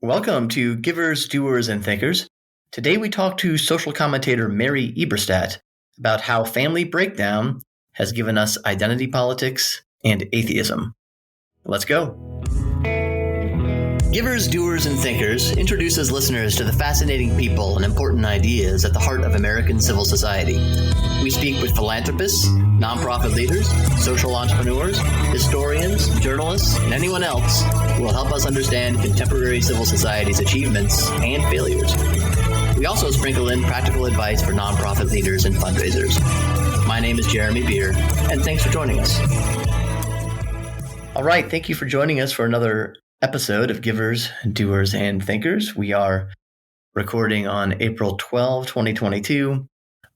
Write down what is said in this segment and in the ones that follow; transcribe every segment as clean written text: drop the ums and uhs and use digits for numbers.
Welcome to Givers, Doers, and Thinkers. Today we talk to social commentator Mary Eberstadt about how family breakdown has given us identity politics and atheism. Let's go. Givers, Doers, and Thinkers introduces listeners to the fascinating people and important ideas at the heart of American civil society. We speak with philanthropists, nonprofit leaders, social entrepreneurs, historians, journalists, and anyone else who will help us understand contemporary civil society's achievements and failures. We also sprinkle in practical advice for nonprofit leaders and fundraisers. My name is Jeremy Beer, and thanks for joining us. All right, thank you for joining us for another episode of Givers, Doers, and Thinkers. We are recording on April 12, 2022.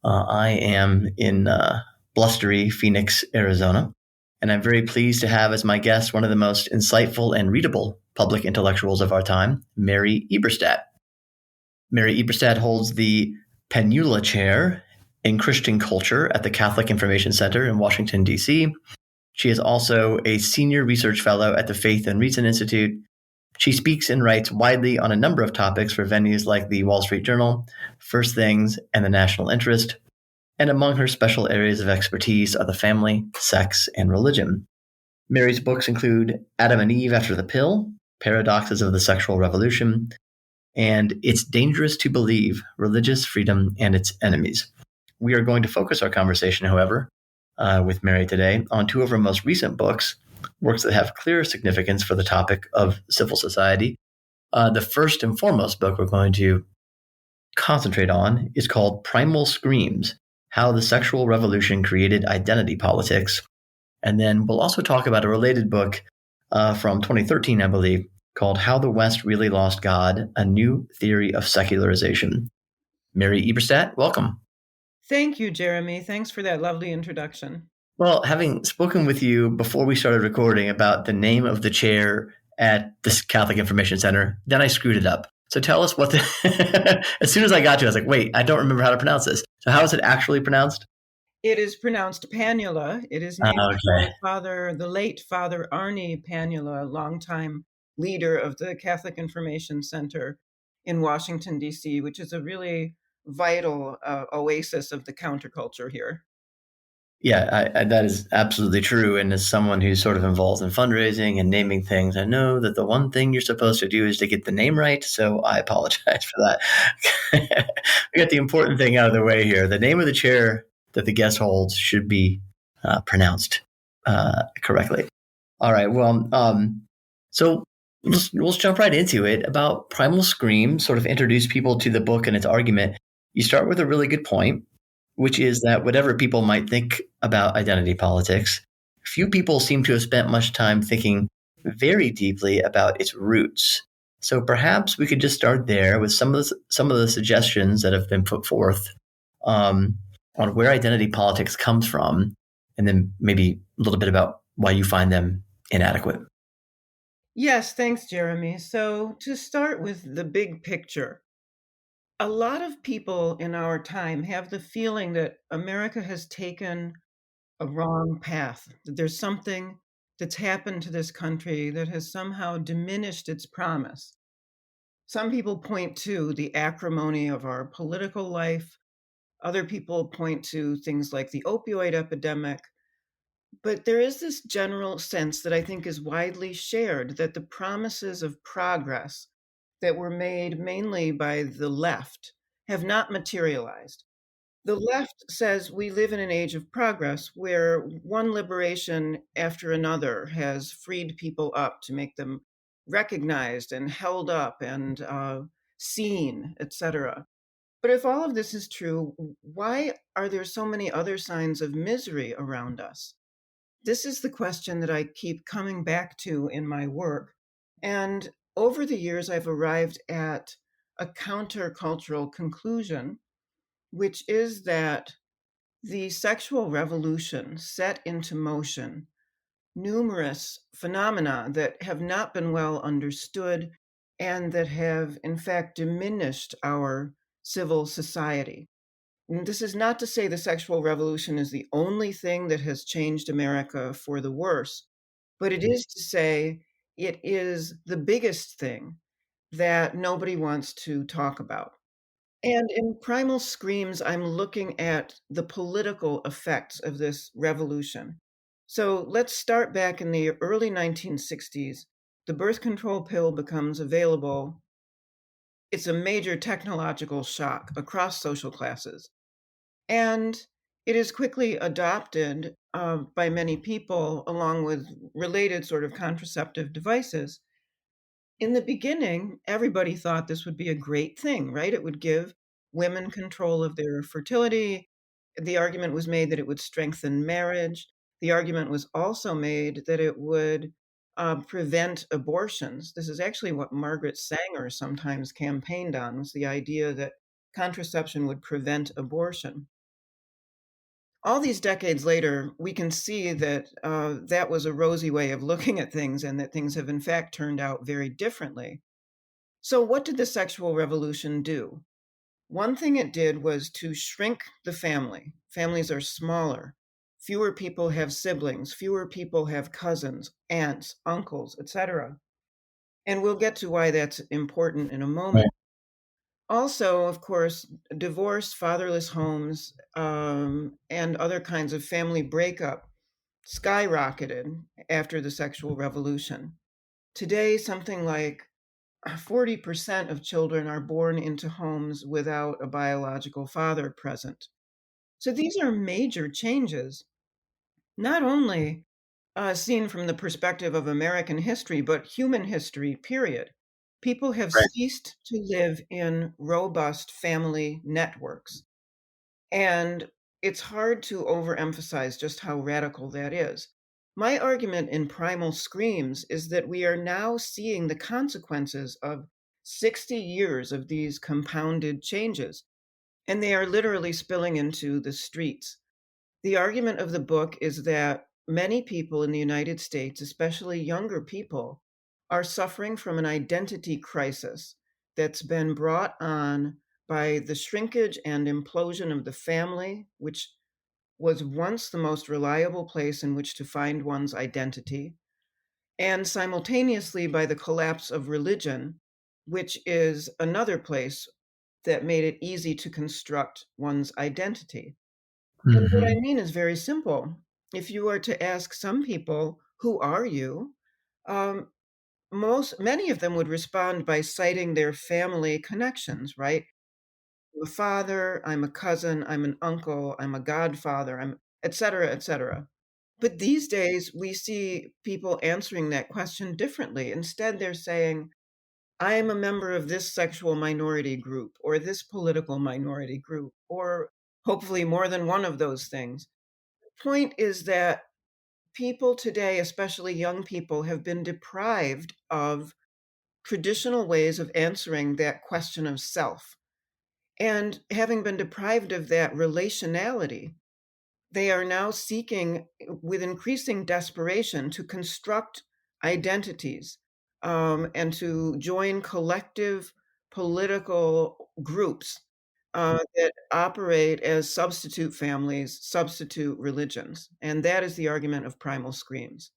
I am in blustery Phoenix, Arizona, and I'm very pleased to have as my guest one of the most insightful and readable public intellectuals of our time, Mary Eberstadt. Mary Eberstadt holds the Penula Chair in Christian Culture at the Catholic Information Center in Washington, D.C. She is also a senior research fellow at the Faith and Reason Institute. She speaks and writes widely on a number of topics for venues like the Wall Street Journal, First Things, and the National Interest. And among her special areas of expertise are the family, sex, and religion. Mary's books include Adam and Eve After the Pill, Paradoxes of the Sexual Revolution, and It's Dangerous to Believe, Religious Freedom and Its Enemies. We are going to focus our conversation, however, with Mary today on two of her most recent books, works that have clear significance for the topic of civil society. The first and foremost book we're going to concentrate on is called Primal Screams: How the Sexual Revolution Created Identity Politics. And then we'll also talk about a related book from 2013, I believe, called How the West Really Lost God, A New Theory of Secularization. Mary Eberstadt, welcome. Thank you, Jeremy. Thanks for that lovely introduction. Well, having spoken with you before we started recording about the name of the chair at this Catholic Information Center, then I screwed it up. So tell us what as soon as I got to it, I was like, wait, I don't remember how to pronounce this. So how is it actually pronounced? It is pronounced Panula. It is named after the late Father Arnie Panula, longtime leader of the Catholic Information Center in Washington, D.C., which is a really vital oasis of the counterculture here. Yeah, that is absolutely true. And as someone who's sort of involved in fundraising and naming things, I know that the one thing you're supposed to do is to get the name right. So I apologize for that. We got the important thing out of the way here. The name of the chair that the guest holds should be pronounced correctly. All right. Well, so let's jump right into it. About Primal Scream, sort of introduce people to the book and its argument. You start with a really good point, which is that whatever people might think about identity politics, few people seem to have spent much time thinking very deeply about its roots. So perhaps we could just start there with some of the suggestions that have been put forth on where identity politics comes from, and then maybe a little bit about why you find them inadequate. Yes, thanks, Jeremy. So to start with the big picture, a lot of people in our time have the feeling that America has taken a wrong path, that there's something that's happened to this country that has somehow diminished its promise. Some people point to the acrimony of our political life. Other people point to things like the opioid epidemic. But there is this general sense that I think is widely shared that the promises of progress that were made mainly by the left have not materialized. The left says we live in an age of progress where one liberation after another has freed people up to make them recognized and held up and seen, etc. But if all of this is true, why are there so many other signs of misery around us? This is the question that I keep coming back to in my work. And over the years, I've arrived at a countercultural conclusion, which is that the sexual revolution set into motion numerous phenomena that have not been well understood and that have, in fact, diminished our civil society. And this is not to say the sexual revolution is the only thing that has changed America for the worse, but it is to say it is the biggest thing that nobody wants to talk about. And in Primal Screams, I'm looking at the political effects of this revolution. So let's start back in the early 1960s. The birth control pill becomes available. It's a major technological shock across social classes. And it is quickly adopted by many people along with related sort of contraceptive devices. In the beginning, everybody thought this would be a great thing, right? It would give women control of their fertility. The argument was made that it would strengthen marriage. The argument was also made that it would prevent abortions. This is actually what Margaret Sanger sometimes campaigned on, was the idea that contraception would prevent abortion. All these decades later, we can see that that was a rosy way of looking at things and that things have in fact turned out very differently. So, what did the sexual revolution do? One thing it did was to shrink the family. Families are smaller. Fewer people have siblings. Fewer people have cousins, aunts, uncles, etc. And we'll get to why that's important in a moment. Right. Also, of course, divorce, fatherless homes, and other kinds of family breakup skyrocketed after the sexual revolution. Today, something like 40% of children are born into homes without a biological father present. So these are major changes, not only seen from the perspective of American history, but human history, period. People have Right. ceased to live in robust family networks. And it's hard to overemphasize just how radical that is. My argument in Primal Screams is that we are now seeing the consequences of 60 years of these compounded changes, and they are literally spilling into the streets. The argument of the book is that many people in the United States, especially younger people, are suffering from an identity crisis that's been brought on by the shrinkage and implosion of the family, which was once the most reliable place in which to find one's identity, and simultaneously by the collapse of religion, which is another place that made it easy to construct one's identity. And what I Hmm. mean is very simple. If you were to ask some people, who are you? Um, many of them would respond by citing their family connections, right? I'm a father, I'm a cousin, I'm an uncle, I'm a godfather, I'm et cetera, et cetera. But these days, we see people answering that question differently. Instead, they're saying, I am a member of this sexual minority group or this political minority group, or hopefully more than one of those things. The point is that people today, especially young people, have been deprived of traditional ways of answering that question of self. And having been deprived of that relationality, they are now seeking with increasing desperation to construct identities and to join collective political groups that operate as substitute families, substitute religions. And that is the argument of Primal Screams.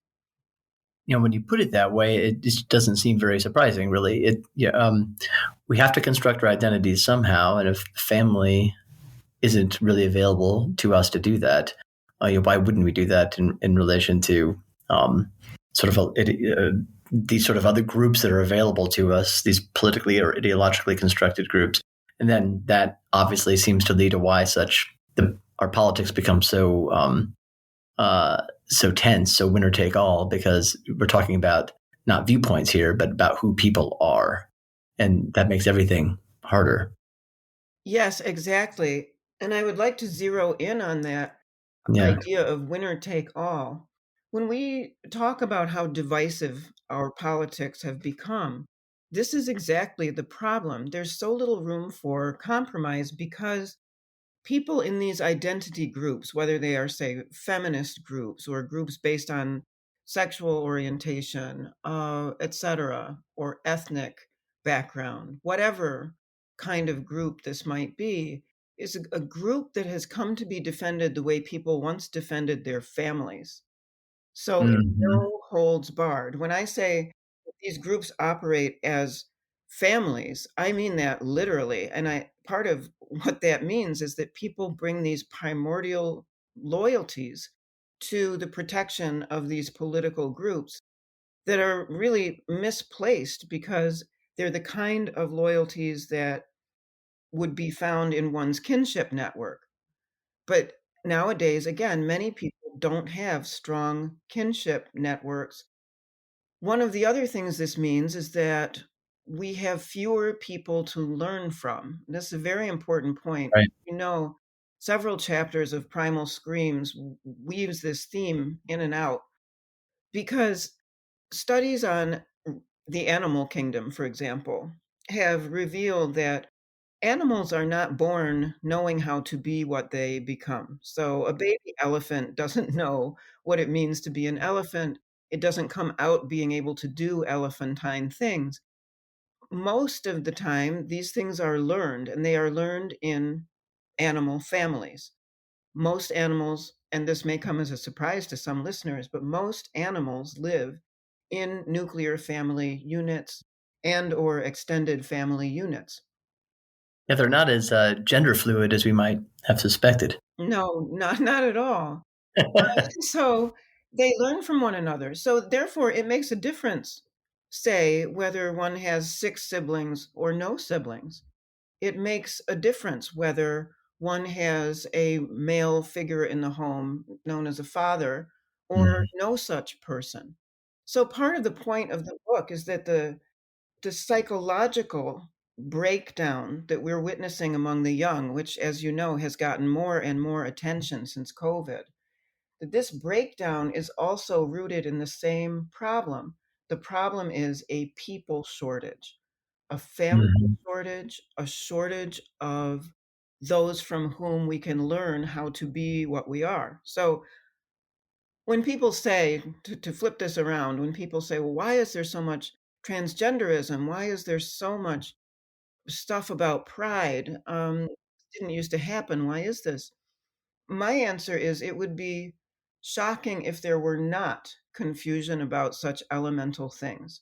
When you put it that way, it just doesn't seem very surprising, really. We have to construct our identities somehow, and if family isn't really available to us to do that, why wouldn't we do that in relation to sort of these sort of other groups that are available to us, these politically or ideologically constructed groups? And then that obviously seems to lead to why our politics become so tense, so winner take all, because we're talking about not viewpoints here, but about who people are. And that makes everything harder. Yes, exactly. And I would like to zero in on that Yeah. idea of winner take all. When we talk about how divisive our politics have become, this is exactly the problem. There's so little room for compromise because people in these identity groups, whether they are, say, feminist groups or groups based on sexual orientation, etc., or ethnic background, whatever kind of group this might be, is a group that has come to be defended the way people once defended their families. So it's Mm-hmm. no holds barred. When I say these groups operate as families. I mean that literally. And part of what that means is that people bring these primordial loyalties to the protection of these political groups that are really misplaced because they're the kind of loyalties that would be found in one's kinship network. But nowadays, again, many people don't have strong kinship networks. One of the other things this means is that we have fewer people to learn from. This is a very important point. Right. Several chapters of Primal Screams weaves this theme in and out because studies on the animal kingdom, for example, have revealed that animals are not born knowing how to be what they become. So a baby elephant doesn't know what it means to be an elephant. It doesn't come out being able to do elephantine things. Most of the time, these things are learned, and they are learned in animal families. Most animals, and this may come as a surprise to some listeners, but most animals live in nuclear family units and or extended family units. Yeah, they're not as gender fluid as we might have suspected. No, not at all. So they learn from one another. So therefore, it makes a difference, say, whether one has 6 siblings or no siblings. It makes a difference whether one has a male figure in the home known as a father or Mhm. no such person. So part of the point of the book is that the psychological breakdown that we're witnessing among the young, which, as you know, has gotten more and more attention since COVID, that this breakdown is also rooted in the same problem. The problem is a people shortage, a family Mhm. shortage, a shortage of those from whom we can learn how to be what we are. So when people say, to flip this around, when people say, well, why is there so much transgenderism? Why is there so much stuff about pride? Didn't used to happen. Why is this? My answer is it would be shocking if there were not confusion about such elemental things.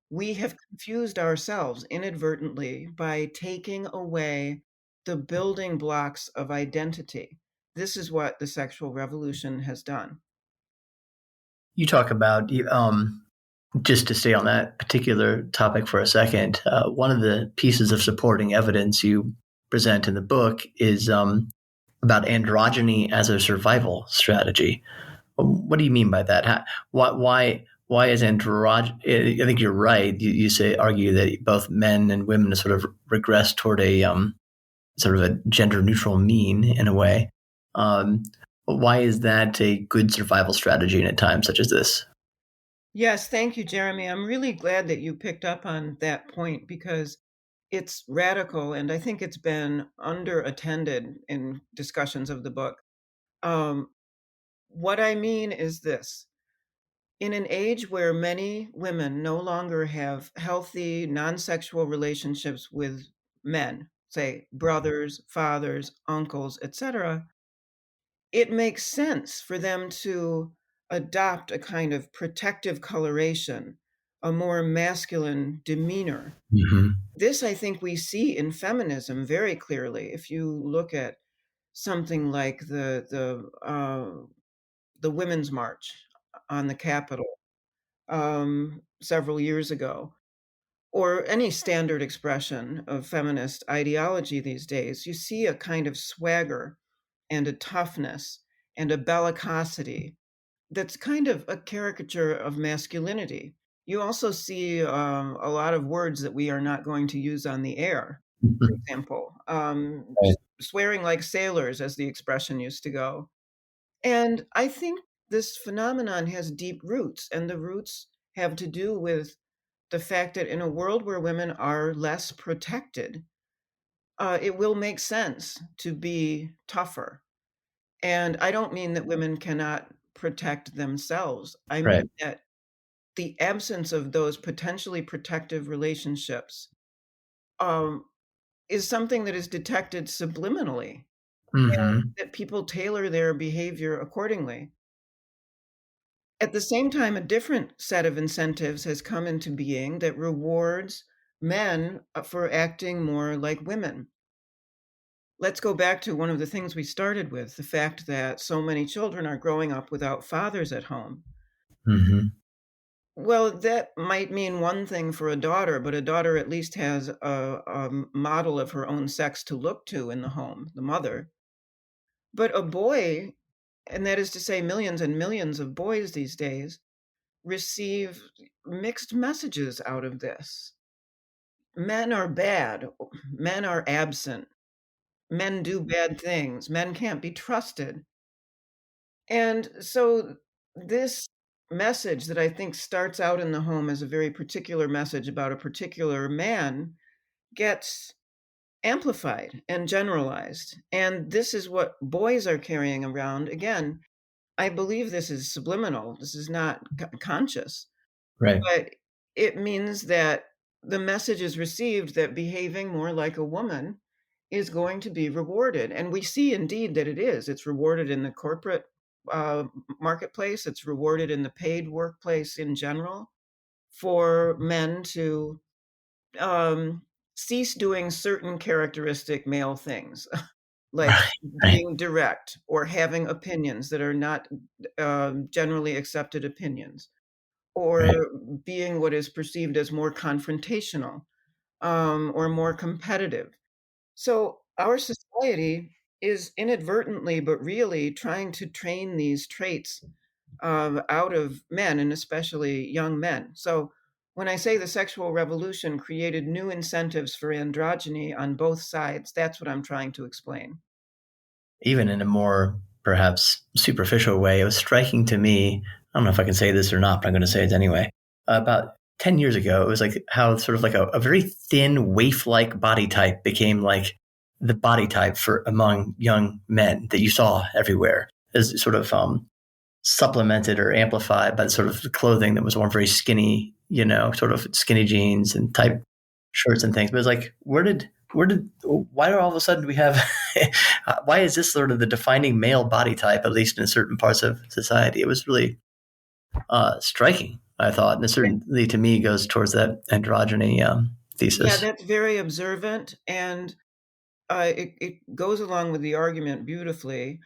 We have confused ourselves inadvertently by taking away the building blocks of identity. This is what the sexual revolution has done. You talk about just to stay on that particular topic for a second. One of the pieces of supporting evidence you present in the book is about androgyny as a survival strategy. What do you mean by that? Why is androgyny? I think you're right. You say argue that both men and women sort of regress toward a sort of a gender neutral mean in a way. But why is that a good survival strategy in a time such as this? Yes, thank you, Jeremy. I'm really glad that you picked up on that point because it's radical and I think it's been underattended in discussions of the book. Um, what I mean is this. In an age where many women no longer have healthy, non sexual relationships with men, say brothers, fathers, uncles, etc., it makes sense for them to adopt a kind of protective coloration, a more masculine demeanor. Mm-hmm. This, I think, we see in feminism very clearly. If you look at something like the Women's March on the Capitol several years ago, or any standard expression of feminist ideology these days, you see a kind of swagger and a toughness and a bellicosity that's kind of a caricature of masculinity. You also see a lot of words that we are not going to use on the air. For example, Right. swearing like sailors, as the expression used to go. And I think this phenomenon has deep roots, and the roots have to do with the fact that in a world where women are less protected, it will make sense to be tougher. And I don't mean that women cannot protect themselves. I Right. mean that the absence of those potentially protective relationships um, is something that is detected subliminally, Mm-hmm. that people tailor their behavior accordingly. At the same time, a different set of incentives has come into being that rewards men for acting more like women. Let's go back to one of the things we started with, the fact that so many children are growing up without fathers at home. Hmm. Well, that might mean one thing for a daughter, but a daughter at least has a model of her own sex to look to in the home, the mother. But a boy, and that is to say, millions and millions of boys these days, receive mixed messages out of this. Men are bad, men are absent, men do bad things, men can't be trusted. And so this message that I think starts out in the home as a very particular message about a particular man gets amplified and generalized. And this is what boys are carrying around. Again, I believe this is subliminal. This is not conscious, Right. but it means that the message is received that behaving more like a woman is going to be rewarded. And we see indeed that it is. It's rewarded in the corporate uh, marketplace, it's rewarded in the paid workplace in general for men to um, cease doing certain characteristic male things, like Right. Right. being direct or having opinions that are not generally accepted opinions, Right. or being what is perceived as more confrontational or more competitive. So our society is inadvertently, but really trying to train these traits out of men and especially young men. So when I say the sexual revolution created new incentives for androgyny on both sides, that's what I'm trying to explain. Even in a more perhaps superficial way, it was striking to me. I don't know if I can say this or not, but I'm going to say it anyway. About 10 years ago, it was like how sort of like a very thin, waif like body type became like the body type for among young men that you saw everywhere as sort of supplemented or amplified by sort of the clothing that was more very skinny, sort of skinny jeans and type shirts and things. But it's like, why do all of a sudden we have, why is this sort of the defining male body type, at least in certain parts of society? It was really striking, I thought. And it certainly to me goes towards that androgyny Yeah, thesis. that's very observant, and it goes along with the argument beautifully.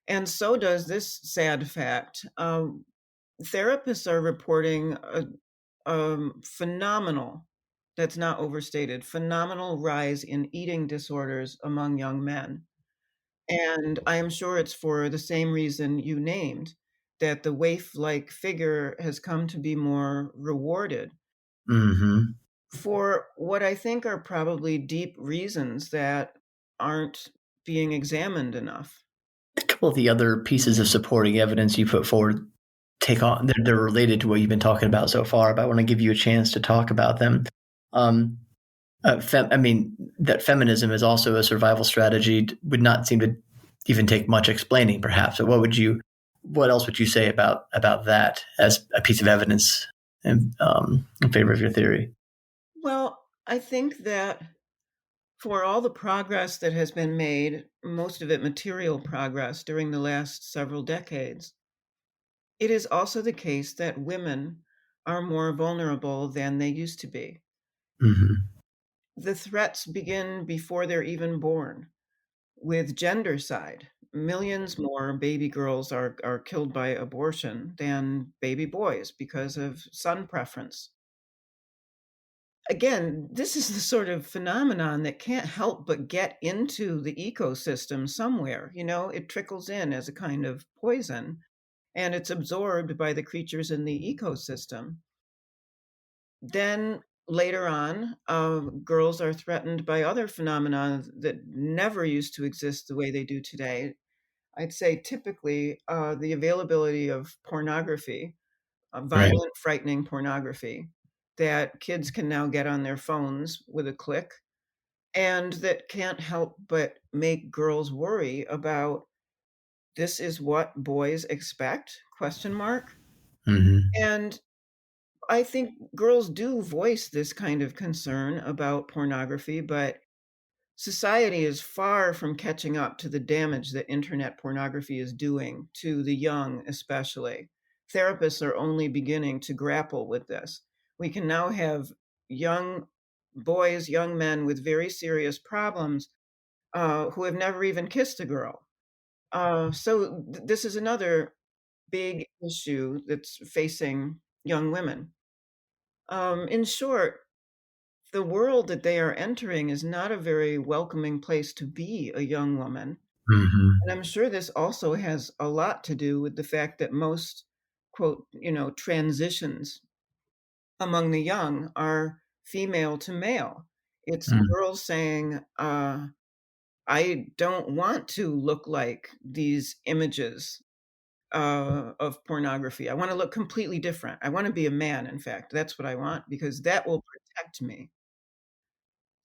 And so does this sad fact. Therapists are reporting a phenomenal, that's not overstated, phenomenal rise in eating disorders among young men. And I am sure it's for the same reason you named, that the waif-like figure has come to be more rewarded Mm-hmm. for what I think are probably deep reasons that aren't being examined enough. A couple of the other pieces of supporting evidence you put forward take on, they're related to what you've been talking about so far, but I want to give you a chance to talk about them. Um, I mean, that feminism is also a survival strategy would not seem to even take much explaining, perhaps. So what else would you say about that as a piece of evidence in favor of your theory? Well, I think that for all the progress that has been made, most of it material progress during the last several decades, it is also the case that women are more vulnerable than they used to be. Mm-hmm. The threats begin before they're even born with gendercide. Millions more baby girls are killed by abortion than baby boys because of son preference. Again, this is the sort of phenomenon that can't help but get into the ecosystem somewhere. You know, it trickles in as a kind of poison and it's absorbed by the creatures in the ecosystem. Then later on, girls are threatened by other phenomena that never used to exist the way they do today. I'd say typically the availability of pornography, Right. violent, frightening pornography that kids can now get on their phones with a click, and that can't help but make girls worry about this is what boys expect? Question mark. Mm-hmm. And I think girls do voice this kind of concern about pornography, but society is far from catching up to the damage that internet pornography is doing to the young, especially. Therapists are only beginning to grapple with this. We can now have young boys, young men with very serious problems who have never even kissed a girl. This is another big issue that's facing young women. In short, the world that they are entering is not a very welcoming place to be a young woman. Hmm. And I'm sure this also has a lot to do with the fact that most, quote, transitions among the young are female to male. It's girls saying, I don't want to look like these images of pornography. I want to look completely different. I want to be a man, in fact. That's what I want because that will protect me.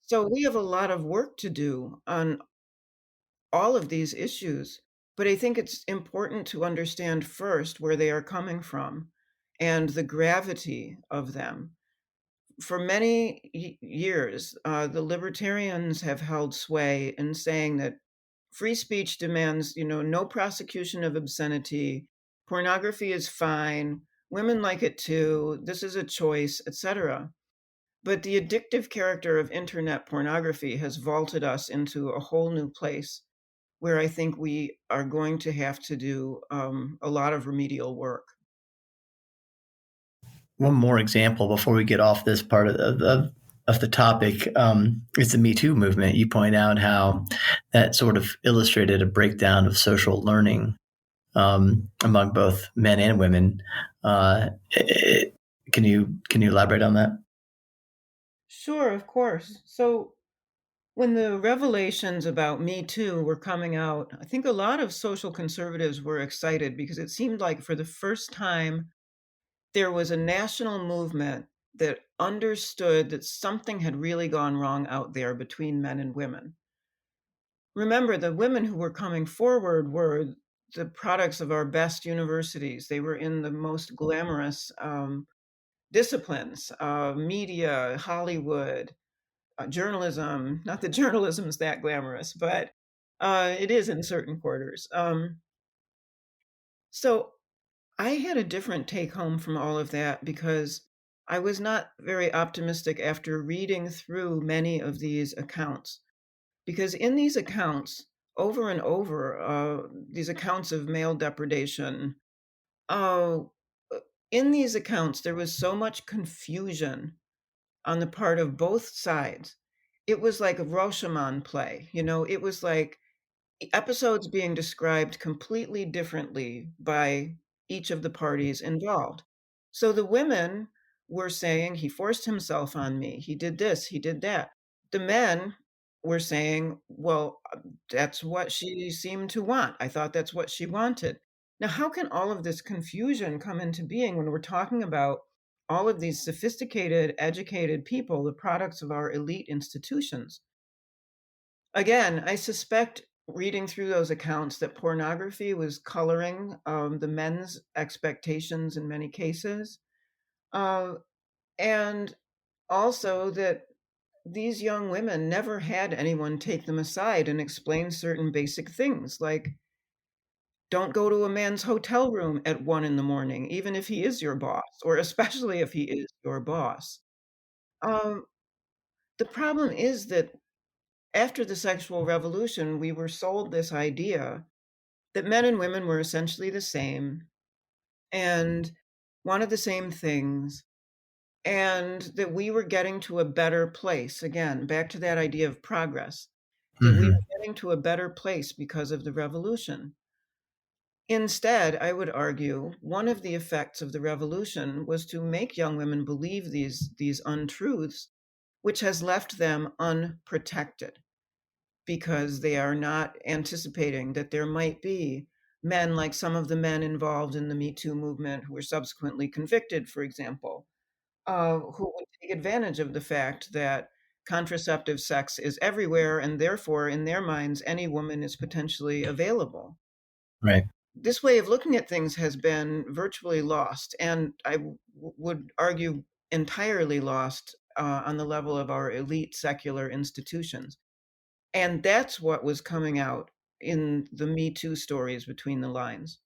So we have a lot of work to do on all of these issues, but I think it's important to understand first where they are coming from and the gravity of them. For many years, the libertarians have held sway in saying that free speech demands, no prosecution of obscenity, pornography is fine, women like it too, this is a choice, etc. But the addictive character of internet pornography has vaulted us into a whole new place where I think we are going to have to do a lot of remedial work. One more example before we get off this part of the topic is the Me Too movement. You point out how that sort of illustrated a breakdown of social learning among both men and women. Can you elaborate on that? Sure, of course. So when the revelations about Me Too were coming out, I think a lot of social conservatives were excited because it seemed like for the first time there was a national movement that understood that something had really gone wrong out there between men and women. Remember, the women who were coming forward were the products of our best universities. They were in the most glamorous disciplines, media, Hollywood, journalism. Not that journalism is that glamorous, but it is in certain quarters. So I had a different take home from all of that because I was not very optimistic after reading through many of these accounts. Because in these accounts, over and over, these accounts of male depredation, uh, in these accounts, there was so much confusion on the part of both sides. It was like a Rashomon play, it was like episodes being described completely differently by each of the parties involved. So the women were saying, he forced himself on me, he did this, he did that. The men were saying, well, that's what she seemed to want. I thought that's what she wanted. Now, how can all of this confusion come into being when we're talking about all of these sophisticated, educated people, the products of our elite institutions? Again, I suspect reading through those accounts that pornography was coloring the men's expectations in many cases. Uh, and also that these young women never had anyone take them aside and explain certain basic things like don't go to a man's hotel room at 1 in the morning, even if he is your boss, or especially if he is your boss. Um, the problem is that after the sexual revolution, we were sold this idea that men and women were essentially the same and wanted the same things, and that we were getting to a better place. Again, back to that idea of progress, that we Mm-hmm. were getting to a better place because of the revolution. Instead, I would argue one of the effects of the revolution was to make young women believe these untruths, which has left them unprotected because they are not anticipating that there might be men like some of the men involved in the Me Too movement who were subsequently convicted, for example, who would take advantage of the fact that contraceptive sex is everywhere and therefore, in their minds, any woman is potentially available. Right. This way of looking at things has been virtually lost, and would argue entirely lost on the level of our elite secular institutions. And that's what was coming out in the Me Too stories between the lines.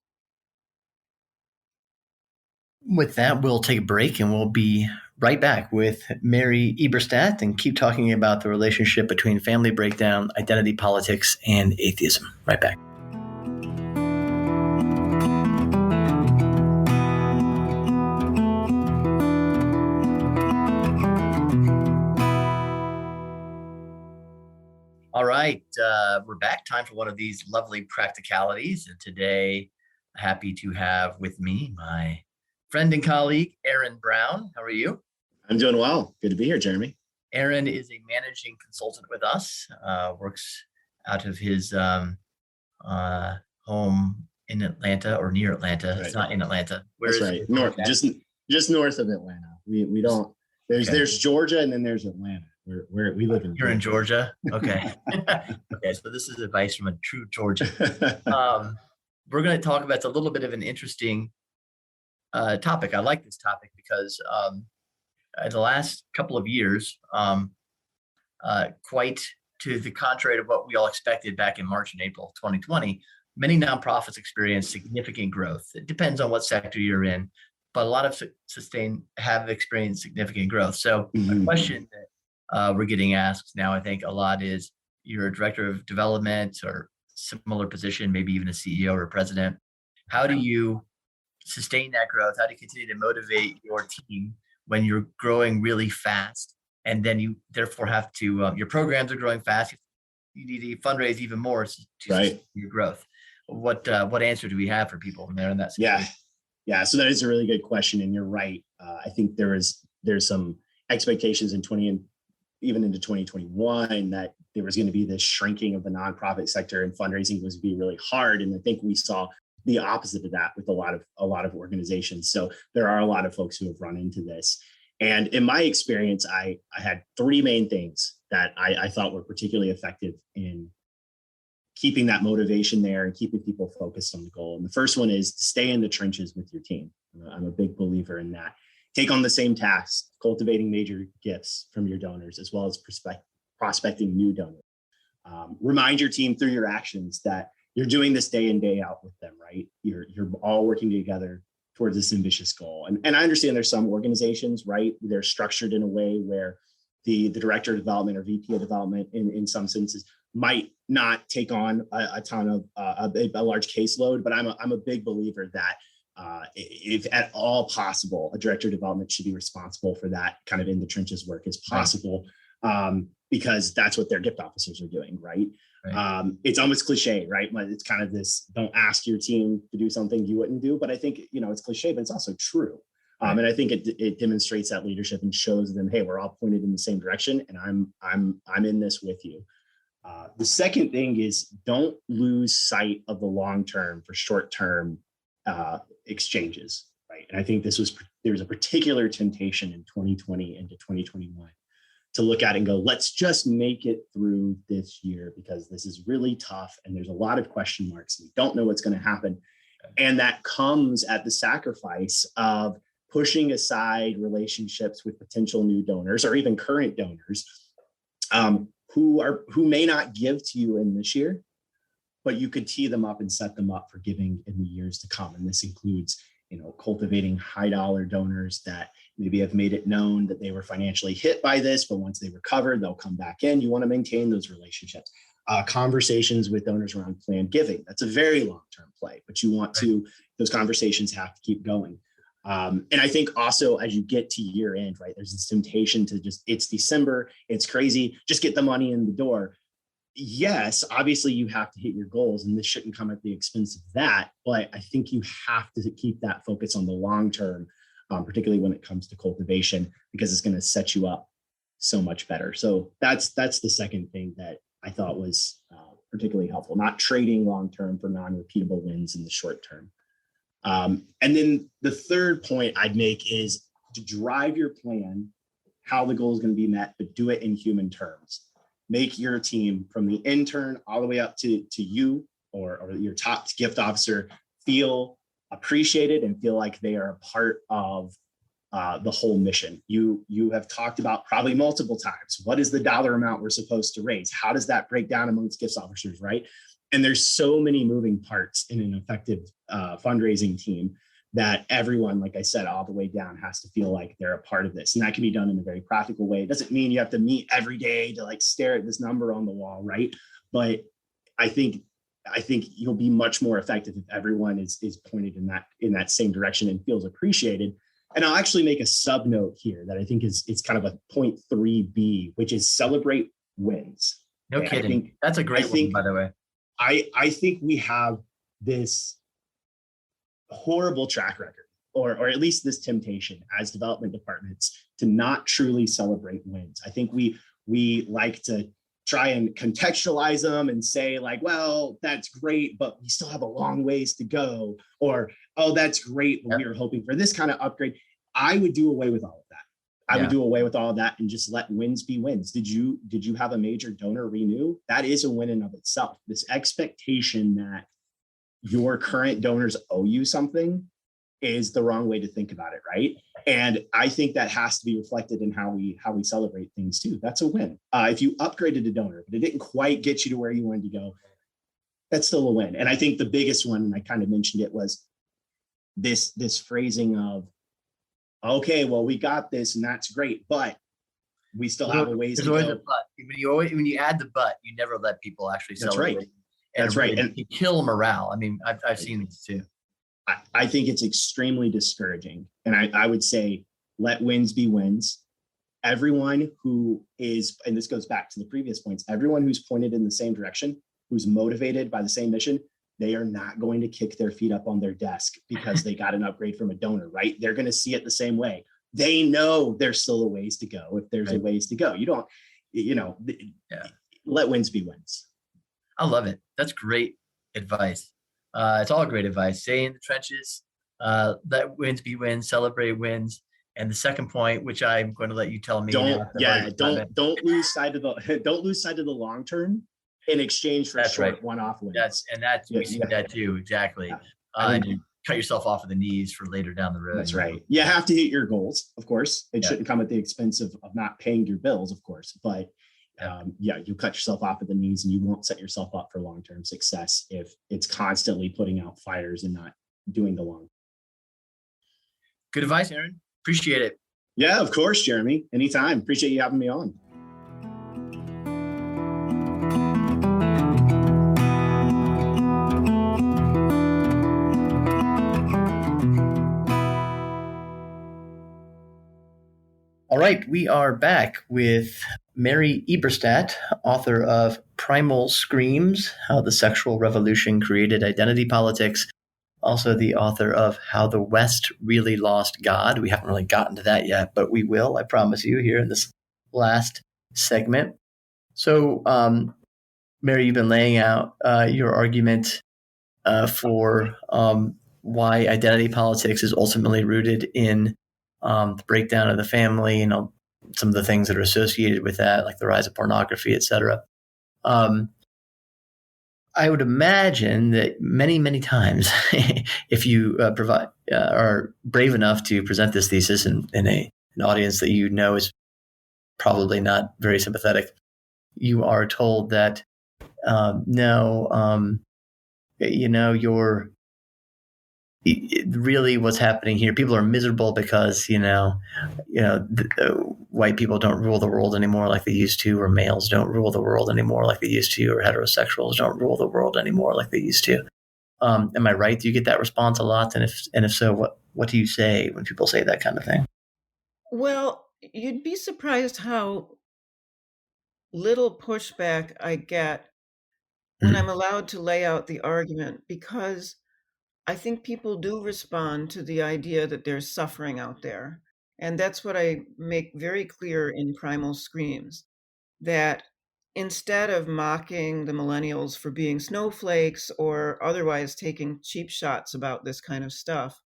With that, we'll take a break and we'll be right back with Mary Eberstadt and keep talking about the relationship between family breakdown, identity politics, and atheism. Right back. All right, we're back. Time for one of these lovely practicalities. And today, happy to have with me my friend and colleague, Aaron Brown. How are you? I'm doing well. Good to be here, Jeremy. Aaron is a managing consultant with us, works out of his home in Atlanta or near Atlanta. Right. It's not in Atlanta. That's right. North, just north of Atlanta. We don't. There's Georgia and then there's Atlanta. Where we live in. You're in Georgia. Okay. Okay. So this is advice from a true Georgian. We're going to talk about, it's a little bit of an interesting topic. I like this topic because in the last couple of years, quite to the contrary of what we all expected back in March and April of 2020, many nonprofits experience significant growth. It depends on what sector you're in, but a lot of have experienced significant growth. So a question that we're getting asked now, I think a lot is, you're a director of development or similar position, maybe even a CEO or a president. How do you sustain that growth? How do you continue to motivate your team when you're growing really fast? And then you therefore have to, your programs are growing fast. You need to fundraise even more to sustain your growth. What answer do we have for people when they're in that situation? Yeah. So that is a really good question. And you're right. I think there's some expectations in 20 and even into 2021 that there was going to be this shrinking of the nonprofit sector and fundraising was going to be really hard. And I think we saw the opposite of that with a lot of organizations. So there are a lot of folks who have run into this. And in my experience, I had three main things that I thought were particularly effective in keeping that motivation there and keeping people focused on the goal. And the first one is to stay in the trenches with your team. I'm a big believer in that. Take on the same tasks, cultivating major gifts from your donors, as well as prospecting new donors. Remind your team through your actions that you're doing this day in, day out with them, right? You're all working together towards this ambitious goal. And I understand there's some organizations, right? They're structured in a way where the director of development or VP of development in some senses might not take on a ton of a large caseload, but I'm a big believer that if at all possible, a director of development should be responsible for that kind of in the trenches work as possible, because that's what their gift officers are doing, right? It's almost cliche, right? It's kind of this, don't ask your team to do something you wouldn't do, but I think, it's cliche, but it's also true. And I think it demonstrates that leadership and shows them, hey, we're all pointed in the same direction and I'm in this with you. The second thing is, don't lose sight of the long-term for short-term exchanges, right? And I think there was a particular temptation in 2020 into 2021 to look at and go, let's just make it through this year because this is really tough and there's a lot of question marks. We don't know what's going to happen. And that comes at the sacrifice of pushing aside relationships with potential new donors or even current donors who may not give to you in this year, but you could tee them up and set them up for giving in the years to come. And this includes, cultivating high dollar donors that maybe have made it known that they were financially hit by this, but once they recover, they'll come back in. You want to maintain those relationships. Conversations with donors around planned giving. That's a very long-term play, but you want those conversations have to keep going. And I think also as you get to year end, right, there's this temptation to it's December, it's crazy, just get the money in the door. Yes, obviously you have to hit your goals and this shouldn't come at the expense of that. But I think you have to keep that focus on the long term, particularly when it comes to cultivation, because it's going to set you up so much better. So that's the second thing that I thought was particularly helpful, not trading long term for non-repeatable wins in the short term. And then the third point I'd make is to drive your plan, how the goal is going to be met, but do it in human terms. Make your team from the intern all the way up to you or your top gift officer feel appreciated and feel like they are a part of the whole mission. You have talked about probably multiple times, what is the dollar amount we're supposed to raise? How does that break down amongst gift officers, right? And there's so many moving parts in an effective fundraising team that everyone, like I said, all the way down has to feel like they're a part of this. And that can be done in a very practical way. It doesn't mean you have to meet every day to like stare at this number on the wall, right? But I think you'll be much more effective if everyone is pointed in that same direction and feels appreciated. And I'll actually make a sub note here that I think it's kind of a point 3B, which is celebrate wins. No kidding. That's a great one, by the way. I think we have this horrible track record, or at least this temptation as development departments to not truly celebrate wins. I think we like to try and contextualize them and say like, well, that's great, but we still have a long ways to go. Or, oh, that's great, but we were hoping for this kind of upgrade. I would do away with all of that. I would do away with all of that and just let wins be wins. Did you have a major donor renew? That is a win in of itself. This expectation that your current donors owe you something is the wrong way to think about it, right? And I think that has to be reflected in how we celebrate things too. That's a win. If you upgraded a donor, but it didn't quite get you to where you wanted to go, that's still a win. And I think the biggest one, and I kind of mentioned it, was this phrasing of, okay, well, we got this and that's great, but we still have a ways to go. A but. When you add the but, you never let people actually celebrate. That's right. That's right. And you kill morale. I mean, I've seen this too. I think it's extremely discouraging. And I would say, let wins be wins. Everyone who is, and this goes back to the previous points, everyone who's pointed in the same direction, who's motivated by the same mission, they are not going to kick their feet up on their desk because they got an upgrade from a donor, right? They're going to see it the same way. They know there's still a ways to go if there's a ways to go. You don't, let wins be wins. I love it. That's great advice. It's all great advice. Stay in the trenches, let wins be wins, celebrate wins. And the second point, which I'm going to let you tell me. Don't lose sight of the long term in exchange for short one-off wins. We see that too, exactly. And you cut yourself off at the knees for later down the road. That's right. You have to hit your goals, of course. It shouldn't come at the expense of not paying your bills, of course. But you cut yourself off at the knees and you won't set yourself up for long-term success if it's constantly putting out fires and not doing the long. Good advice, Aaron. Appreciate it. Yeah, of course, Jeremy. Anytime. Appreciate you having me on. All right, we are back with Mary Eberstadt, author of Primal Screams, How the Sexual Revolution Created Identity Politics, also the author of How the West Really Lost God. We haven't really gotten to that yet, but we will, I promise you, here in this last segment. So, Mary, you've been laying out your argument for why identity politics is ultimately rooted in the breakdown of the family, some of the things that are associated with that, like the rise of pornography, et cetera. I would imagine that many, many times, if you are brave enough to present this thesis in an audience that you know is probably not very sympathetic, you are told that really what's happening here, people are miserable because white people don't rule the world anymore like they used to, or males don't rule the world anymore like they used to, or heterosexuals don't rule the world anymore like they used to. Am I right? Do you get that response a lot? And if so, what do you say when people say that kind of thing? Well, you'd be surprised how little pushback I get when I'm allowed to lay out the argument, because I think people do respond to the idea that there's suffering out there. And that's what I make very clear in Primal Screams, that instead of mocking the millennials for being snowflakes or otherwise taking cheap shots about this kind of stuff,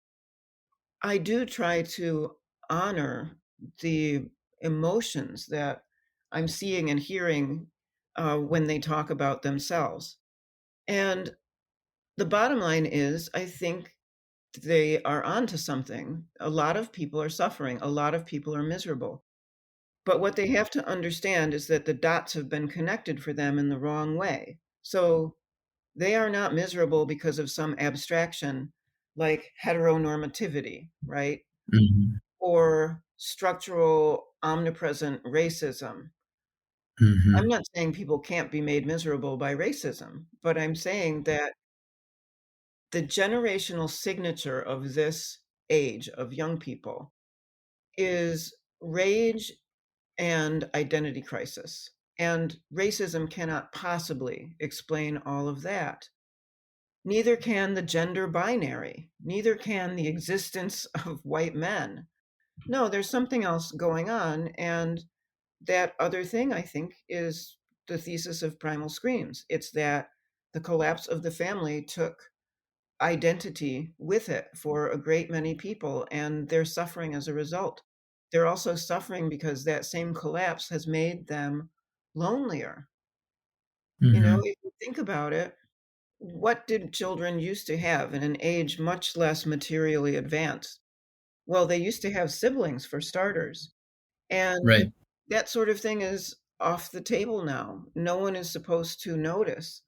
I do try to honor the emotions that I'm seeing and hearing when they talk about themselves. And the bottom line is, I think they are onto something. A lot of people are suffering. A lot of people are miserable. But what they have to understand is that the dots have been connected for them in the wrong way. So they are not miserable because of some abstraction like heteronormativity, right? Mm-hmm. Or structural omnipresent racism. I'm Mm-hmm. not saying people can't be made miserable by racism, but I'm saying that the generational signature of this age of young people is rage and identity crisis. And racism cannot possibly explain all of that. Neither can the gender binary, neither can the existence of white men. No, there's something else going on. And that other thing, I think, is the thesis of Primal Screams. It's that the collapse of the family took identity with it for a great many people, and they're suffering as a result. They're also suffering because that same collapse has made them lonelier. You know, Mm-hmm. if you think about it, what did children used to have in an age much less materially advanced? Well, they used to have siblings for starters. And Right. that sort of thing is off the table now. No one is supposed to notice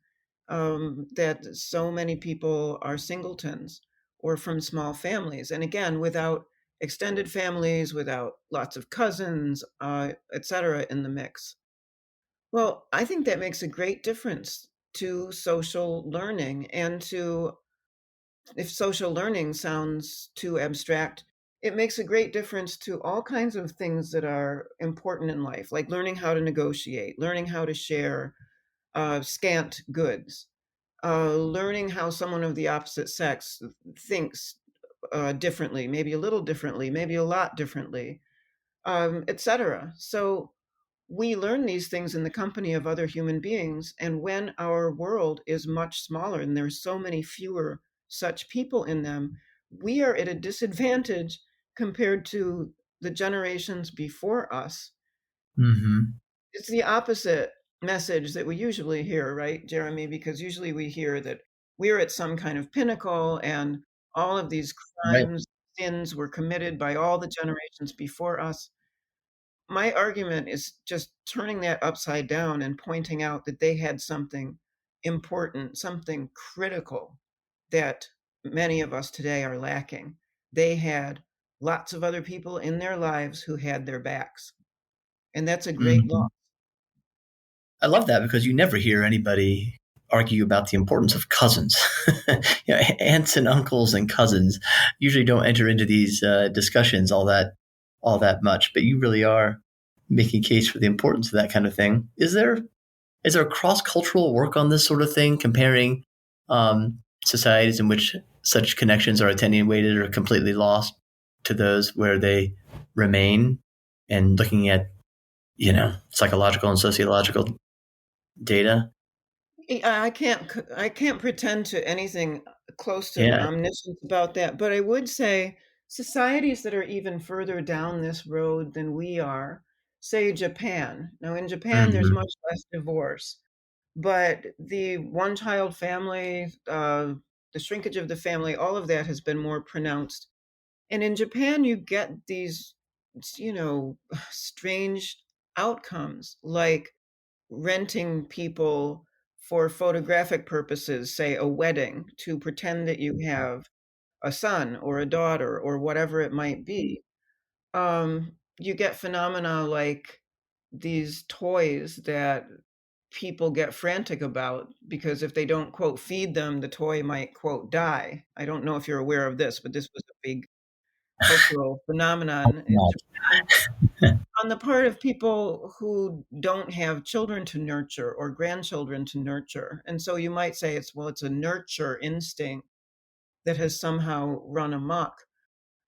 that so many people are singletons or from small families. And again, without extended families, without lots of cousins, et cetera, in the mix. Well, I think that makes a great difference to social learning and to, if social learning sounds too abstract, it makes a great difference to all kinds of things that are important in life, like learning how to negotiate, learning how to share scant goods, learning how someone of the opposite sex thinks differently, maybe a little differently, maybe a lot differently, etc. So we learn these things in the company of other human beings. And when our world is much smaller and there's so many fewer such people in them, we are at a disadvantage compared to the generations before us. Mm-hmm. It's the opposite message that we usually hear, right, Jeremy? Because usually we hear that we're at some kind of pinnacle and all of these Right. crimes, sins were committed by all the generations before us. My argument is just turning that upside down and pointing out that they had something important, something critical that many of us today are lacking. They had lots of other people in their lives who had their backs. And that's a great Mm-hmm. loss. I love that because you never hear anybody argue about the importance of cousins. Aunts and uncles and cousins usually don't enter into these discussions all that much, but you really are making a case for the importance of that kind of thing. Is there cross-cultural work on this sort of thing, comparing societies in which such connections are attenuated or completely lost to those where they remain, and looking at psychological and sociological data? I can't pretend to anything close to Yeah. omniscience about that, but I would say societies that are even further down this road than we are, say Japan. Now, in Japan, there's Hmm. much less divorce, but the one-child family, the shrinkage of the family, all of that has been more pronounced. And in Japan, you get these, you know, strange outcomes like renting people for photographic purposes, say a wedding, to pretend that you have a son or a daughter or whatever it might be. You get phenomena like these toys that people get frantic about because if they don't, quote, feed them, the toy might, quote, die. I don't know if you're aware of this, but this was a big cultural phenomenon in Not. Japan on the part of people who don't have children to nurture or grandchildren to nurture. And so you might say it's a nurture instinct that has somehow run amok.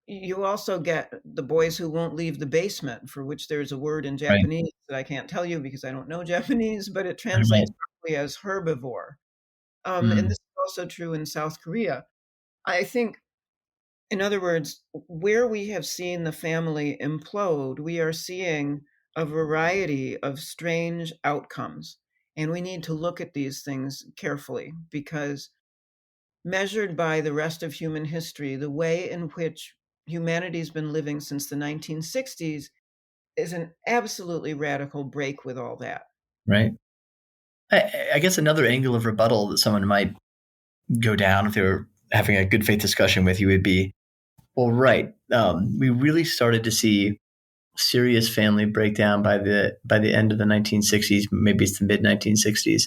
You also get the boys who won't leave the basement, for which there's a word in Right. Japanese that I can't tell you because I don't know Japanese, but it Right. translates roughly as herbivore. And this Mm. is also true in South Korea. I think, in other words, where we have seen the family implode, we are seeing a variety of strange outcomes. And we need to look at these things carefully because, measured by the rest of human history, the way in which humanity's been living since the 1960s is an absolutely radical break with all that. Right. I guess another angle of rebuttal that someone might go down if they were having a good faith discussion with you would be, well, right. We really started to see serious family breakdown by the end of the 1960s. Maybe it's the mid 1960s.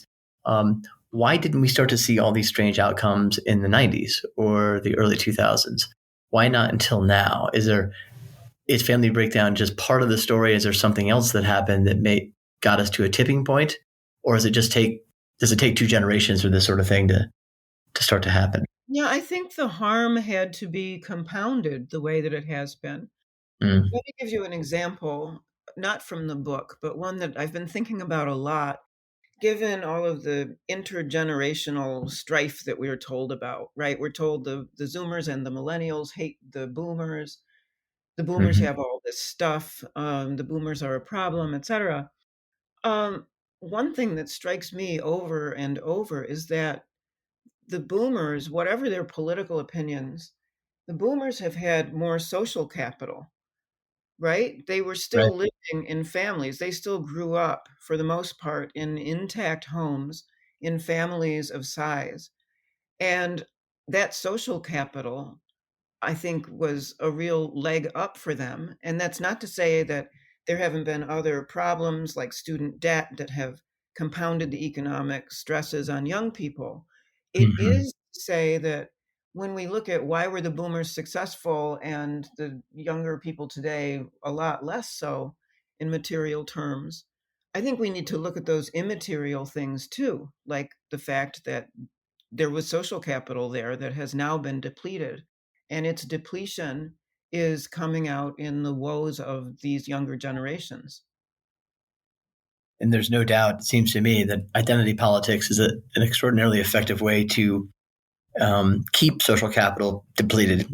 Why didn't we start to see all these strange outcomes in the 90s or the early 2000s? Why not until now? Is family breakdown just part of the story? Is there something else that happened that got us to a tipping point, or does it take 2 generations for this sort of thing to start to happen? Yeah, I think the harm had to be compounded the way that it has been. Mm. Let me give you an example, not from the book, but one that I've been thinking about a lot, given all of the intergenerational strife that we are told about, right? We're told the Zoomers and the millennials hate the boomers. The boomers Mm-hmm. have all this stuff. The boomers are a problem, etc. Um, One thing that strikes me over and over is that the boomers, whatever their political opinions, the boomers have had more social capital, right? They were Right. still living in families. They still grew up, for the most part, in intact homes, in families of size. And that social capital, I think, was a real leg up for them. And that's not to say that there haven't been other problems like student debt that have compounded the economic stresses on young people. It Mm-hmm. is to say that when we look at why were the boomers successful and the younger people today a lot less so in material terms, I think we need to look at those immaterial things too, like the fact that there was social capital there that has now been depleted, and its depletion is coming out in the woes of these younger generations. And there's no doubt, it seems to me, that identity politics is an extraordinarily effective way to keep social capital depleted,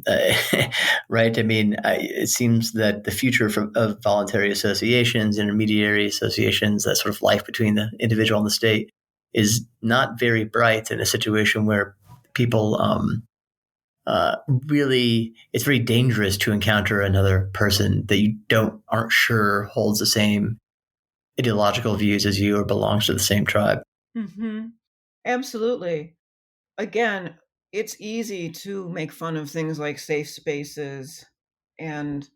right? I mean, it seems that the future of voluntary associations, intermediary associations, that sort of life between the individual and the state is not very bright in a situation where people really, it's very dangerous to encounter another person that you aren't sure holds the same ideological views as you or belongs to the same tribe. Mm-hmm. Absolutely. Again, it's easy to make fun of things like safe spaces and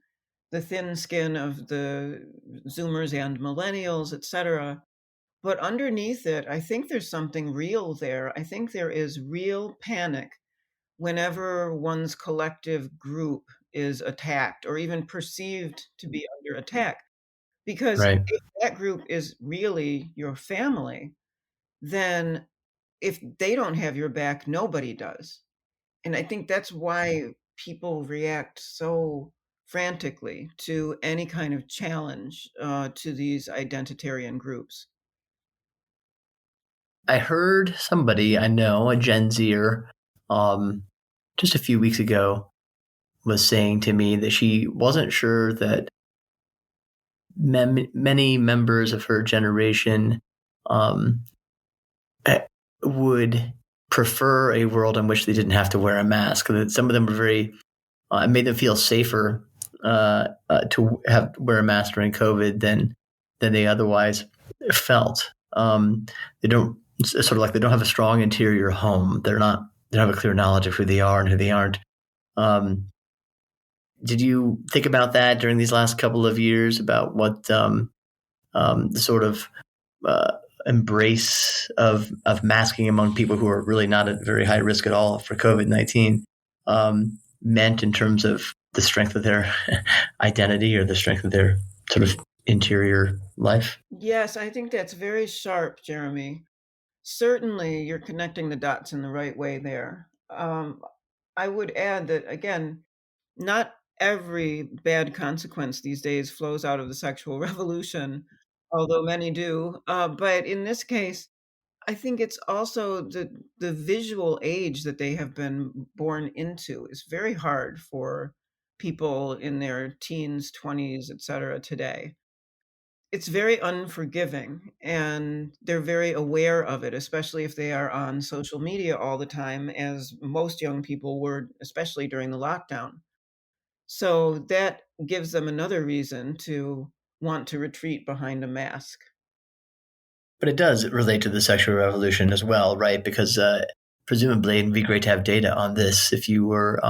the thin skin of the Zoomers and millennials, etc. But underneath it, I think there's something real there. I think there is real panic whenever one's collective group is attacked or even perceived to be under attack. Because Right. if that group is really your family, then if they don't have your back, nobody does. And I think that's why people react so frantically to any kind of challenge to these identitarian groups. I heard somebody I know, a Gen Zer, just a few weeks ago, was saying to me that she wasn't sure that many members of her generation um, would prefer a world in which they didn't have to wear a mask. That some of them were very, it made them feel safer to wear a mask during COVID than they otherwise felt. They don't, it's sort of like they don't have a strong interior home. They don't have a clear knowledge of who they are and who they aren't. Did you think about that during these last couple of years about what the sort of embrace of masking among people who are really not at very high risk at all for COVID-19 meant in terms of the strength of their identity or the strength of their sort of interior life? Yes, I think that's very sharp, Jeremy. Certainly, you're connecting the dots in the right way there. I would add that, again, not every bad consequence these days flows out of the sexual revolution, although many do. But in this case, I think it's also the visual age that they have been born into is very hard for people in their teens, 20s, etc. today. It's very unforgiving, and they're very aware of it, especially if they are on social media all the time, as most young people were, especially during the lockdown. So that gives them another reason to want to retreat behind a mask. But it does relate to the sexual revolution as well, right? Because presumably it'd be great to have data on this if you were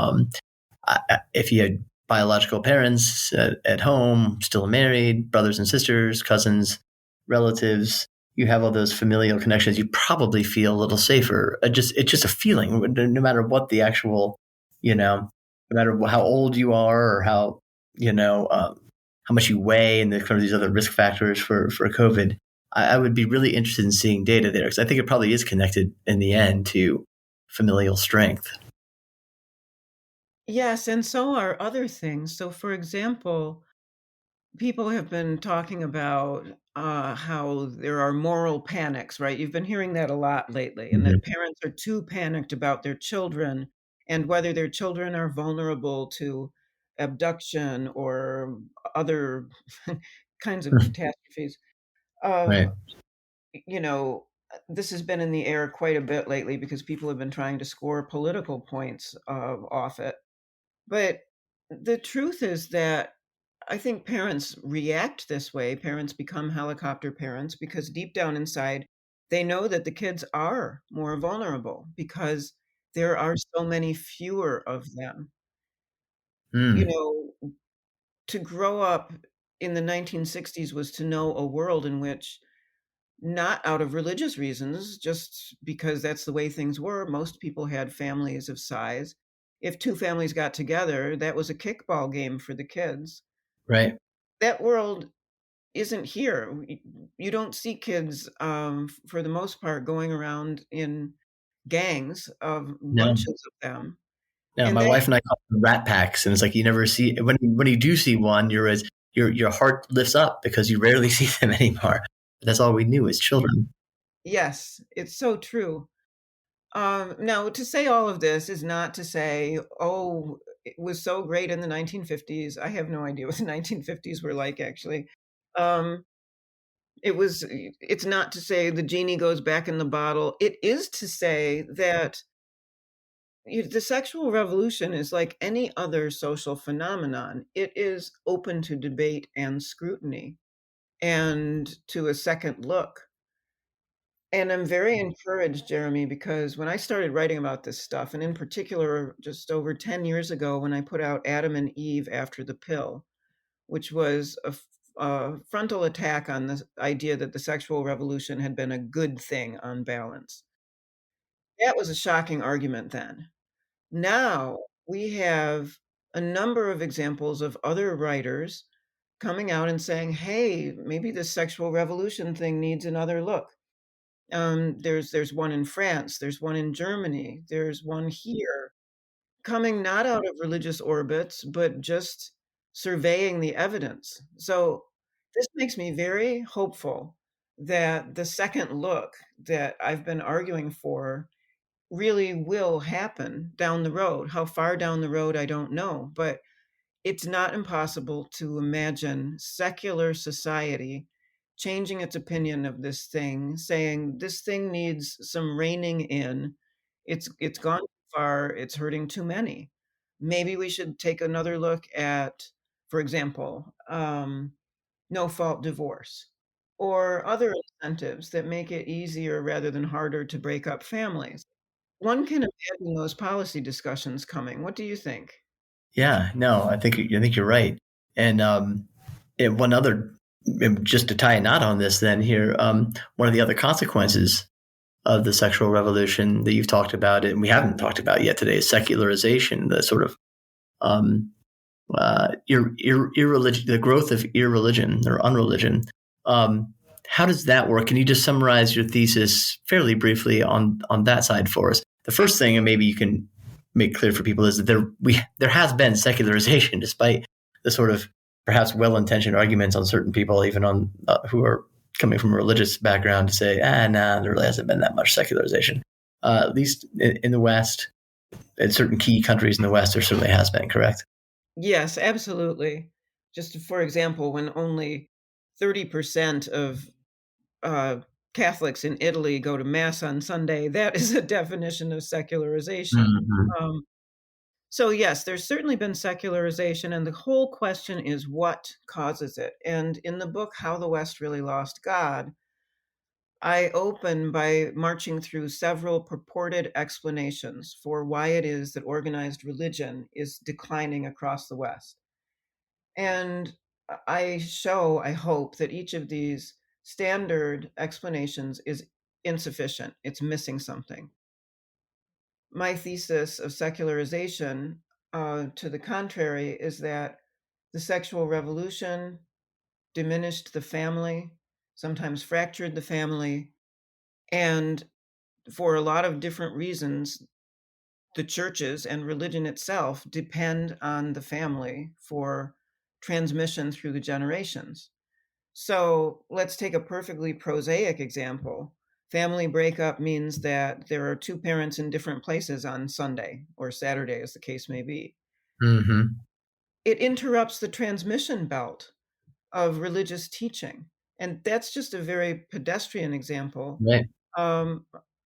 if you had biological parents at home, still married, brothers and sisters, cousins, relatives, you have all those familial connections, you probably feel a little safer. It's just a feeling, no matter what the actual, no matter how old you are or how, how much you weigh and the kind of these other risk factors for COVID. I would be really interested in seeing data there because I think it probably is connected in the end to familial strength. Yes, and so are other things. So, for example, people have been talking about how there are moral panics, right? You've been hearing that a lot lately, and that parents are too panicked about their children and whether their children are vulnerable to abduction or other kinds of catastrophes. Uh, Right. this has been in the air quite a bit lately because people have been trying to score political points off it. But the truth is that I think parents react this way. Parents become helicopter parents because deep down inside, they know that the kids are more vulnerable because there are so many fewer of them. You Mm. know, to grow up in the 1960s was to know a world in which, not out of religious reasons, just because that's the way things were, most people had families of size. If two families got together, that was a kickball game for the kids. Right. That world isn't here. You don't see kids, for the most part, going around in gangs of No. bunches of them. No, And my that, wife and I call them rat packs, and it's like you never see when you do see one, your heart lifts up because you rarely see them anymore. That's all we knew as children. yes, it's so true. Now, to say all of this is not to say, oh, it was so great in the 1950s. I have no idea what the 1950s were like, actually. Um, it's not to say the genie goes back in the bottle. It is to say that the sexual revolution is like any other social phenomenon. It is open to debate and scrutiny and to a second look. And I'm very encouraged, Jeremy, because when I started writing about this stuff, and in particular, just over 10 years ago, when I put out Adam and Eve After the Pill, which was a frontal attack on the idea that the sexual revolution had been a good thing on balance. That was a shocking argument then. Now we have a number of examples of other writers coming out and saying, hey, maybe this sexual revolution thing needs another look. There's one in France, there's one in Germany, there's one here, coming not out of religious orbits, but just surveying the evidence. So this makes me very hopeful that the second look that I've been arguing for really will happen down the road. How far down the road, I don't know, but it's not impossible to imagine secular society changing its opinion of this thing, saying this thing needs some reining in. It's gone too far, it's hurting too many. Maybe we should take another look at, for example, no fault divorce or other incentives that make it easier rather than harder to break up families. One can imagine those policy discussions coming. What do you think? Yeah, no, I think you're right. And one other, just to tie a knot on this, then here, one of the other consequences of the sexual revolution that you've talked about, and we haven't talked about yet today, is secularization, the sort of irreligion, the growth of irreligion or unreligion. How does that work? Can you just summarize your thesis fairly briefly on that side for us? The first thing, and maybe you can make clear for people, is that there has been secularization, despite the sort of perhaps well-intentioned arguments on certain people, even on who are coming from a religious background, to say, nah, there really hasn't been that much secularization. At least in the West, in certain key countries in the West, there certainly has been, correct? Yes, absolutely. Just for example, when only 30% of Catholics in Italy go to Mass on Sunday, that is a definition of secularization. Mm-hmm. So, yes, there's certainly been secularization, and the whole question is what causes it. And in the book, How the West Really Lost God, I open by marching through several purported explanations for why it is that organized religion is declining across the West. And I show, I hope, that each of these standard explanations is insufficient. It's missing something. My thesis of secularization, to the contrary, is that the sexual revolution diminished the family, sometimes fractured the family, and for a lot of different reasons, the churches and religion itself depend on the family for transmission through the generations. So let's take a perfectly prosaic example. Family breakup means that there are two parents in different places on Sunday or Saturday, as the case may be. Mm-hmm. It interrupts the transmission belt of religious teaching. And that's just a very pedestrian example. Right.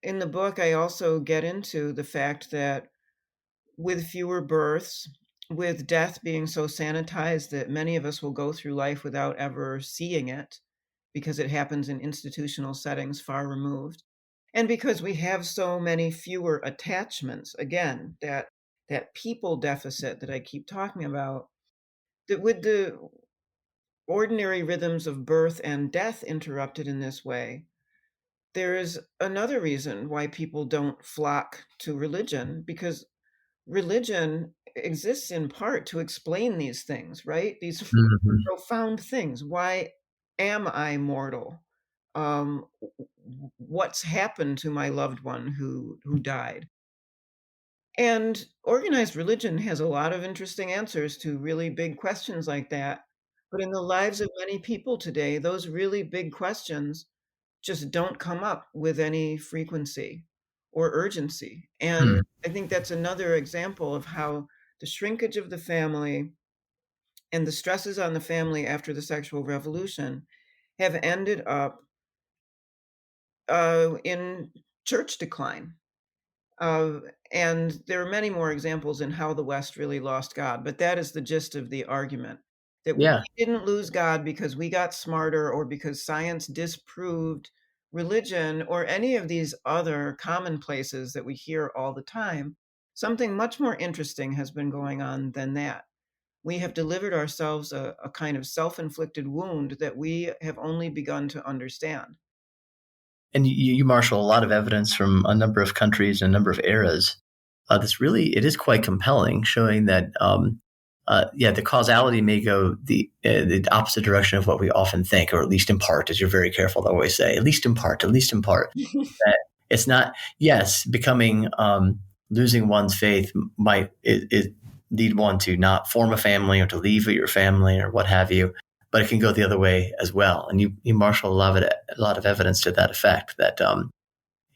In the book, I also get into the fact that with fewer births, with death being so sanitized that many of us will go through life without ever seeing it because it happens in institutional settings far removed, and because we have so many fewer attachments, again, that people deficit that I keep talking about, that with the ordinary rhythms of birth and death interrupted in this way, there is another reason why people don't flock to religion, because religion exists in part to explain these things, right? These Mm-hmm. profound things. Why am I mortal? What's happened to my loved one who died? And organized religion has a lot of interesting answers to really big questions like that. But in the lives of many people today, those really big questions just don't come up with any frequency or urgency. And Hmm. I think that's another example of how the shrinkage of the family and the stresses on the family after the sexual revolution have ended up in church decline. Uh, and there are many more examples in how the West really lost God, but that is the gist of the argument. That we Yeah. didn't lose God because we got smarter or because science disproved religion or any of these other commonplaces that we hear all the time. Something much more interesting has been going on than that. We have delivered ourselves a kind of self-inflicted wound that we have only begun to understand. And you marshal a lot of evidence from a number of countries and a number of eras. That's really, it is quite compelling, showing that, the causality may go the opposite direction of what we often think, or at least in part, as you're very careful to always say, at least in part, at least in part. That it's not, yes, becoming, losing one's faith might it lead one to not form a family or to leave your family or what have you, but it can go the other way as well. And you marshal a lot of evidence to that effect that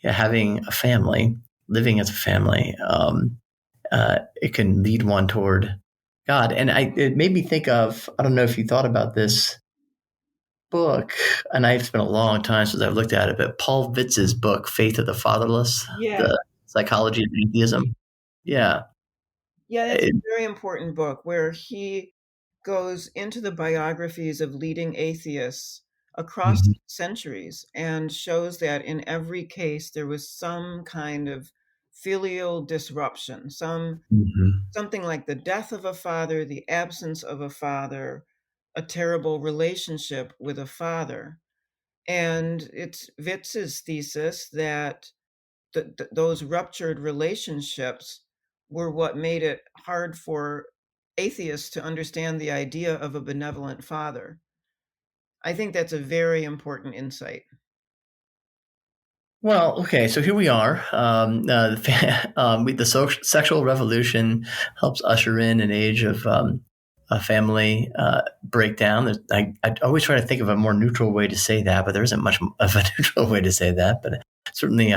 having a family, living as a family, it can lead one toward God. And it made me think of, I don't know if you thought about this book, and I've spent a long time since I've looked at it, but Paul Vitz's book, Faith of the Fatherless, Yeah. the psychology of atheism. Yeah. Yeah, that's It, a very important book where he goes into the biographies of leading atheists across Mhm. centuries and shows that in every case there was some kind of filial disruption, Mhm. something like the death of a father, the absence of a father, a terrible relationship with a father. And it's Witz's thesis that those ruptured relationships were what made it hard for atheists to understand the idea of a benevolent father. I think that's a very important insight. Well, okay, so here we are. The sexual revolution helps usher in an age of a family breakdown. I always try to think of a more neutral way to say that, but there isn't much of a neutral way to say that. But certainly,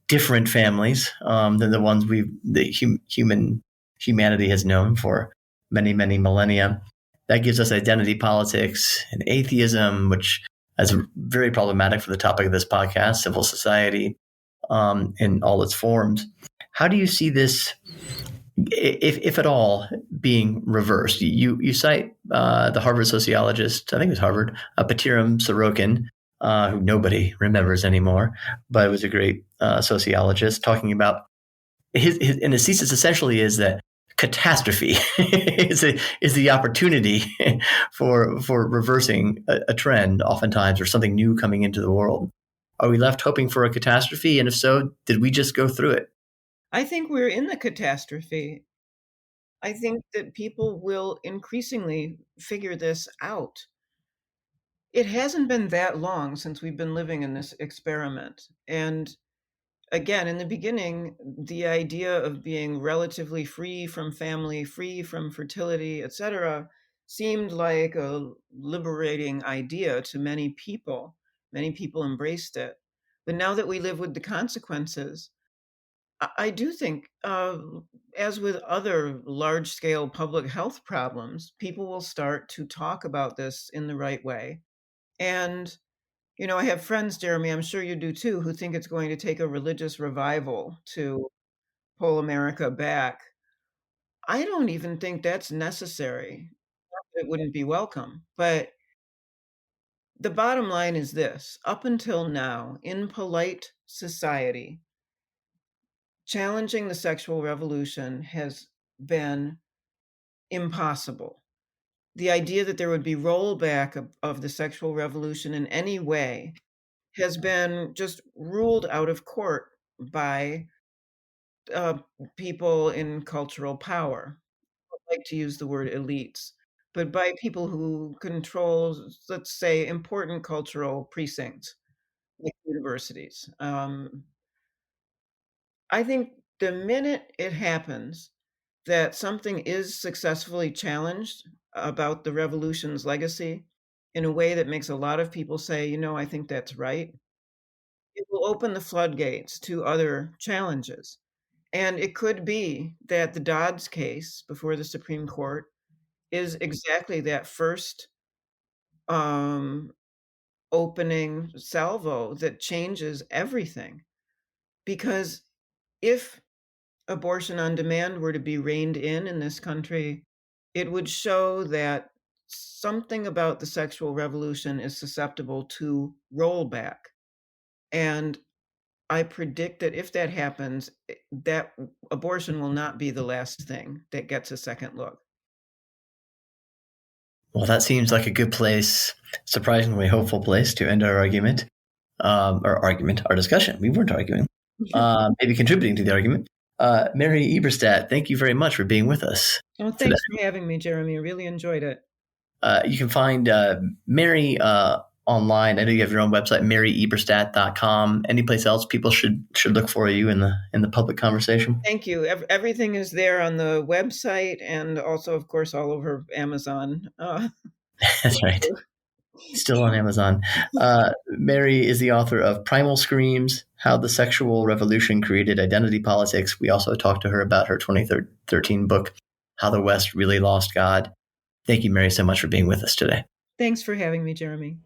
different families than the ones humanity has known for many, many millennia. That gives us identity politics and atheism, which is very problematic for the topic of this podcast, civil society in all its forms. How do you see this, if at all, being reversed? You cite the Harvard sociologist, I think it was Harvard, Patiram Sorokin, who nobody remembers anymore, but was a great sociologist, talking about his thesis essentially is that catastrophe is the opportunity for reversing a trend, oftentimes, or something new coming into the world. Are we left hoping for a catastrophe? And if so, did we just go through it? I think we're in the catastrophe. I think that people will increasingly figure this out. It hasn't been that long since we've been living in this experiment. And again, in the beginning, the idea of being relatively free from family, free from fertility, etc., seemed like a liberating idea to many people. Many people embraced it. But now that we live with the consequences, I do think, as with other large scale public health problems, people will start to talk about this in the right way. And I have friends, Jeremy, I'm sure you do too, who think it's going to take a religious revival to pull America back. I don't even think that's necessary. It wouldn't be welcome. But the bottom line is this: up until now, in polite society, challenging the sexual revolution has been impossible. The idea that there would be rollback of the sexual revolution in any way has been just ruled out of court by people in cultural power. I like to use the word elites, but by people who control, let's say, important cultural precincts, like universities. I think the minute it happens that something is successfully challenged about the revolution's legacy in a way that makes a lot of people say, I think that's right, it will open the floodgates to other challenges. And it could be that the Dodds case before the Supreme Court is exactly that first um, opening salvo that changes everything. Because if abortion on demand were to be reined in this country, it would show that something about the sexual revolution is susceptible to rollback. And I predict that if that happens, that abortion will not be the last thing that gets a second look. Well, that seems like a good place, surprisingly hopeful place to end our argument, our discussion. We weren't arguing, maybe contributing to the argument. Mary Eberstadt, thank you very much for being with us. Oh, thanks for having me, Jeremy. I really enjoyed it. You can find Mary online. I know you have your own website, maryeberstadt.com. Any place else people should look for you in the public conversation? Thank you. Everything is there on the website and also, of course, all over Amazon. That's right. Still on Amazon. Mary is the author of Primal Screams, How the Sexual Revolution Created Identity Politics. We also talked to her about her 2013 book, How the West Really Lost God. Thank you, Mary, so much for being with us today. Thanks for having me, Jeremy.